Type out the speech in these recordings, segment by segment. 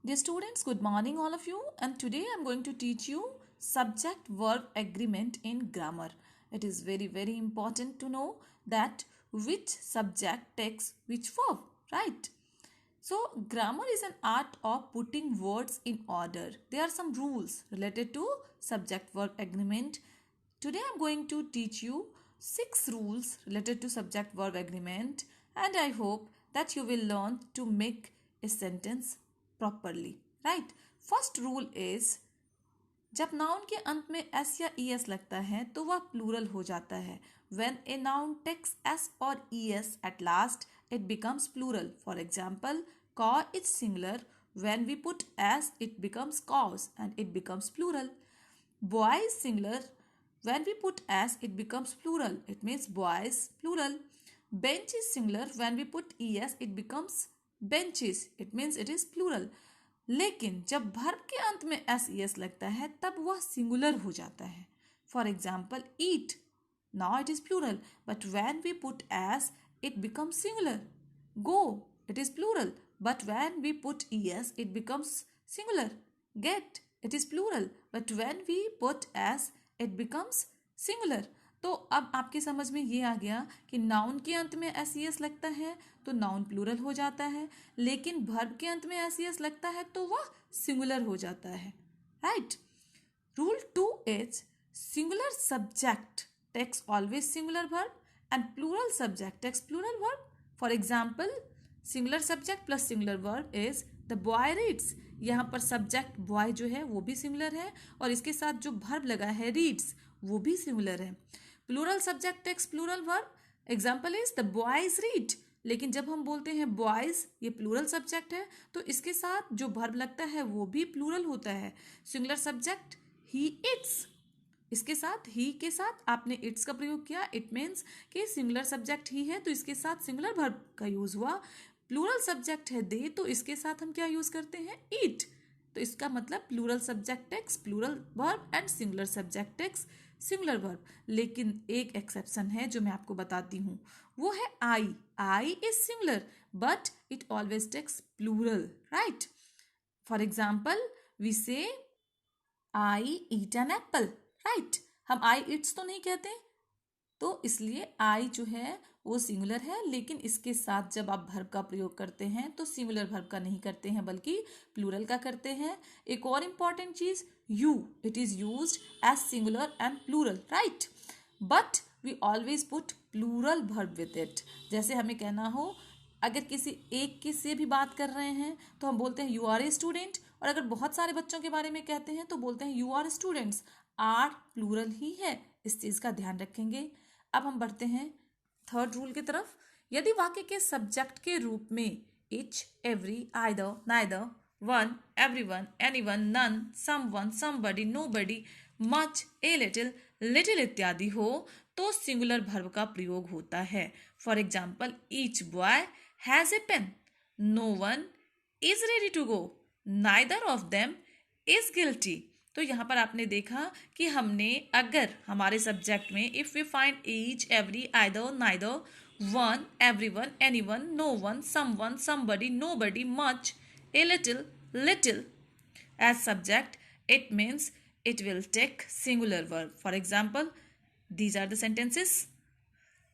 Dear students, good morning all of you, and today I am going to teach you subject verb agreement in grammar. It is very important to know that which subject takes which verb, right? So grammar is an art of putting words in order. There are some rules related to subject verb agreement. Today I am going to teach you 6 rules related to subject verb agreement, and I hope that you will learn to make a sentence properly, right? First rule is जब noun के अंत में S या E S लगता है तो वह plural हो जाता है. When a noun takes s or es at last, it becomes plural. For example, caw is singular. When we put s, it becomes caws and it becomes plural. Boy is singular. When we put s, it becomes plural. It means boys, plural. Bench is singular. When we put es, it becomes benches. It means it is plural. लेकिन जब verb के अंत में S E S लगता है तब वह singular हो जाता है. For example, eat, now it is plural, but when we put S it becomes singular. Go, it is plural, but when we put E S it becomes singular. Get, it is plural, but when we put S it becomes singular. तो अब आपके समझ में ये आ गया कि noun के अंत में एस ई एस लगता है तो नाउन प्लूरल हो जाता है, लेकिन वर्ब के अंत में एस ई एस लगता है तो वह सिंगुलर हो जाता है, right? Rule 2 is singular subject takes always singular verb and plural subject takes plural verb. For example, singular subject plus singular verb is the boy reads. यहाँ पर सब्जेक्ट बॉय जो है वो भी सिंगुलर है और इसके साथ जो वर्ब लगा है रीड्स वो भी सिंगुलर है. Plural subject takes plural verb. Example is the boys read. लेकिन जब हम बोलते हैं बॉयज, ये प्लूरल सब्जेक्ट है तो इसके साथ जो वर्ब लगता है वो भी प्लूरल होता है. सिंगुलर सब्जेक्ट ही इट्स, इसके साथ ही के साथ आपने इट्स का प्रयोग किया. इट मीन्स कि सिंगुलर सब्जेक्ट ही है तो इसके साथ सिंगुलर वर्ब का यूज हुआ. प्लूरल सब्जेक्ट है दे तो इसके साथ हम क्या यूज करते हैं? ईट. तो इसका मतलब plural subject takes plural verb and singular subject takes singular verb. लेकिन एक एक्सेप्शन है जो मैं आपको बताती हूँ, वो है I. I is singular but it always takes plural, right? For example, we say I eat an apple, right? हम आई ईट्स तो नहीं कहते, तो इसलिए आई जो है वो सिंगुलर है, लेकिन इसके साथ जब आप वर्ब का प्रयोग करते हैं तो सिंगुलर वर्ब का नहीं करते हैं बल्कि प्लूरल का करते हैं. एक और इम्पॉर्टेंट चीज, you, it is used as singular and plural, right? But we always put plural verb with it. जैसे हमें कहना हो, अगर किसी एक के से भी बात कर रहे हैं तो हम बोलते हैं यू आर ए स्टूडेंट, और अगर बहुत सारे बच्चों के बारे में कहते हैं तो बोलते हैं you are students. Are plural ही है, इस चीज का ध्यान रखेंगे. अब हम बढ़ते हैं थर्ड रूल की तरफ. यदि वाक्य के सब्जेक्ट के रूप में each, every, either, neither, one, everyone, anyone, none, someone, somebody, nobody, much, a little, little इत्यादि हो तो सिंगुलर वर्ब का प्रयोग होता है. For example, each boy has a pen, no one is ready to go, neither of them is guilty. तो यहाँ पर आपने देखा कि हमने अगर हमारे सब्जेक्ट में if we find each, every, either, neither, one, everyone, anyone, no one, someone, somebody, nobody, much, a little, little as subject, it means it will take singular verb. For example, these are the sentences.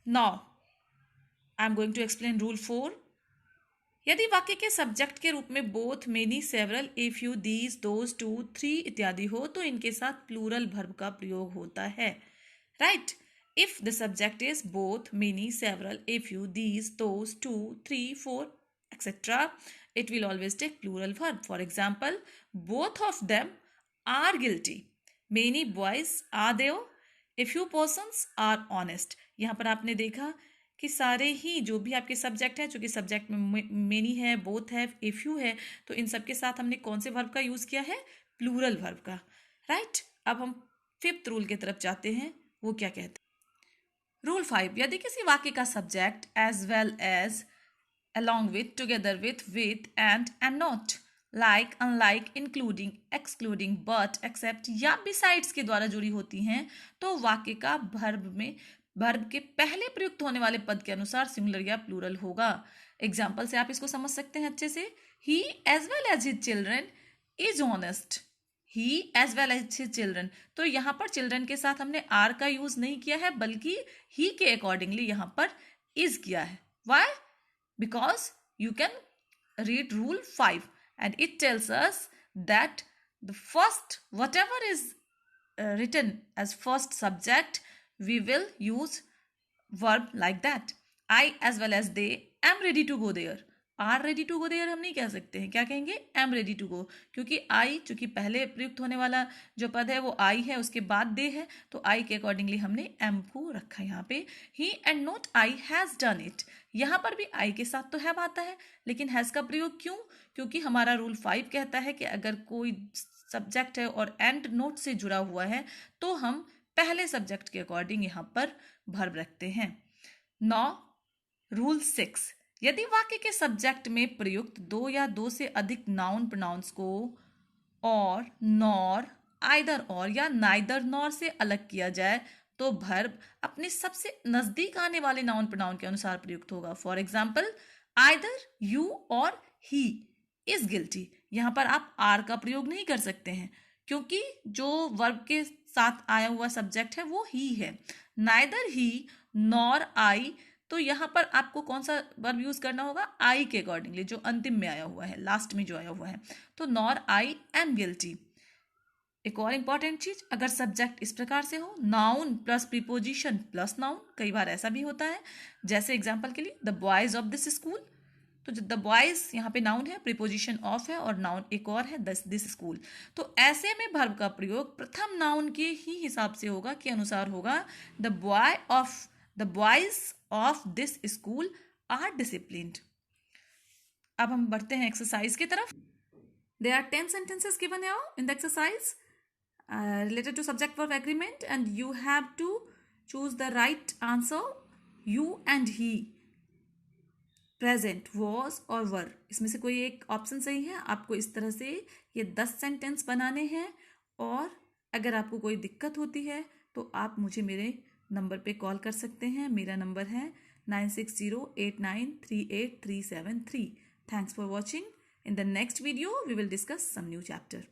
Now I am going to explain rule 4. यदि वाक्य के subject के रूप में both, many, several, a few, these, those, two, three इत्यादि हो तो इनके साथ प्लूरल वर्ब का प्रयोग होता है, right? If the subject is both, many, several, a few, these, those, two, three, four etc., it will always take plural verb. For example, both of them are guilty, many boys are there, a few persons are honest. यहाँ पर आपने देखा कि सारे ही जो भी आपके subject है, चूंकि सब्जेक्ट में मेनी है, बोथ है, ए फ्यू है, तो इन सब के साथ हमने कौन से वर्ब का यूज किया है? प्लूरल वर्ब का, राइट? अब हम फिफ्थ रूल की तरफ जाते हैं. वो क्या कहते हैं? रूल 5. यदि किसी वाक्य का subject as well as, along with, together with, and not, like, unlike, including, excluding, but, except या besides के द्वारा जुड़ी होती हैं तो वाक्य का वर्ब में वर्ब के पहले प्रयुक्त होने वाले पद के अनुसार सिंगुलर या प्लूरल होगा। एग्जाम्पल से आप इसको समझ सकते हैं अच्छे से। He as well as his children is honest. He as well as his children, तो यहाँ पर चिल्ड्रन के साथ हमने आर का यूज नहीं किया है, बल्कि ही के अकॉर्डिंगली यहाँ पर इज किया है। Why? Because you can read rule 5 and it tells us that the first whatever is written as first subject, we will use verb like that. I as well as they am ready to go there. Are ready to go there हम नहीं कह सकते हैं, क्या कहेंगे? Am ready to गो, क्योंकि आई चूंकि पहले प्रयुक्त होने वाला जो पद है वो आई है, उसके बाद दे है, तो आई के अकॉर्डिंगली हमने एम को रखा यहाँ पे। He and not I has done it, यहाँ पर भी आई के साथ तो हैव आता है, लेकिन हैज का प्रयोग क्यों? क्योंकि हमारा रूल 5 कहता है कि अगर कोई सब्जेक्ट है और एंड नोट से जुड़ा हुआ है तो हम पहले सब्जेक्ट के अकॉर्डिंग यहाँ पर वर्ब रखते हैं। 9 रूल 6, यदि वाक्य के सब्जेक्ट में प्रयुक्त 2 या 2 से अधिक नाउन प्रोनाउंस को और, नॉर, आइदर और या नाइदर नॉर से अलग किया जाए तो वर्ब अपने सबसे नजदीक आने वाले नाउन प्रोनाउन के अनुसार प्रयुक्त होगा। फॉर एग्जाम्पल, आइदर यू और ही इज गिल्टी, यहाँ पर आप आर का प्रयोग नहीं कर सकते हैं क्योंकि जो वर्ब के साथ आया हुआ सब्जेक्ट है वो ही है। नाइदर ही नॉर आई, तो यहाँ पर आपको कौन सा वर्ब यूज करना होगा? आई के अकॉर्डिंगली, जो अंतिम में आया हुआ है, लास्ट में जो आया हुआ है। तो नॉर आई एम गिल्टी। एक और इंपॉर्टेंट चीज, अगर सब्जेक्ट इस प्रकार से हो, noun plus preposition plus noun, कई बार ऐसा भी होता है, जैसे एग्जाम्पल के लिए the boys of this school, तो द बॉयज यहाँ पे नाउन है, प्रीपोजिशन ऑफ है और नाउन एक और है दिस स्कूल। तो ऐसे में वर्ब का प्रयोग प्रथम नाउन के ही हिसाब से होगा, के अनुसार होगा। The boys of this school are disciplined. अब हम बढ़ते हैं एक्सरसाइज की तरफ। There are 10 sentences given here in the exercise related to subject verb agreement and you have to choose the right answer. You and he, present, was और were, इसमें से कोई एक ऑप्शन सही है। आपको इस तरह से ये 10 सेंटेंस बनाने हैं और अगर आपको कोई दिक्कत होती है तो आप मुझे मेरे नंबर पे कॉल कर सकते हैं। मेरा नंबर है 9608938373। Thanks for watching. In the next video, we will discuss some new chapter.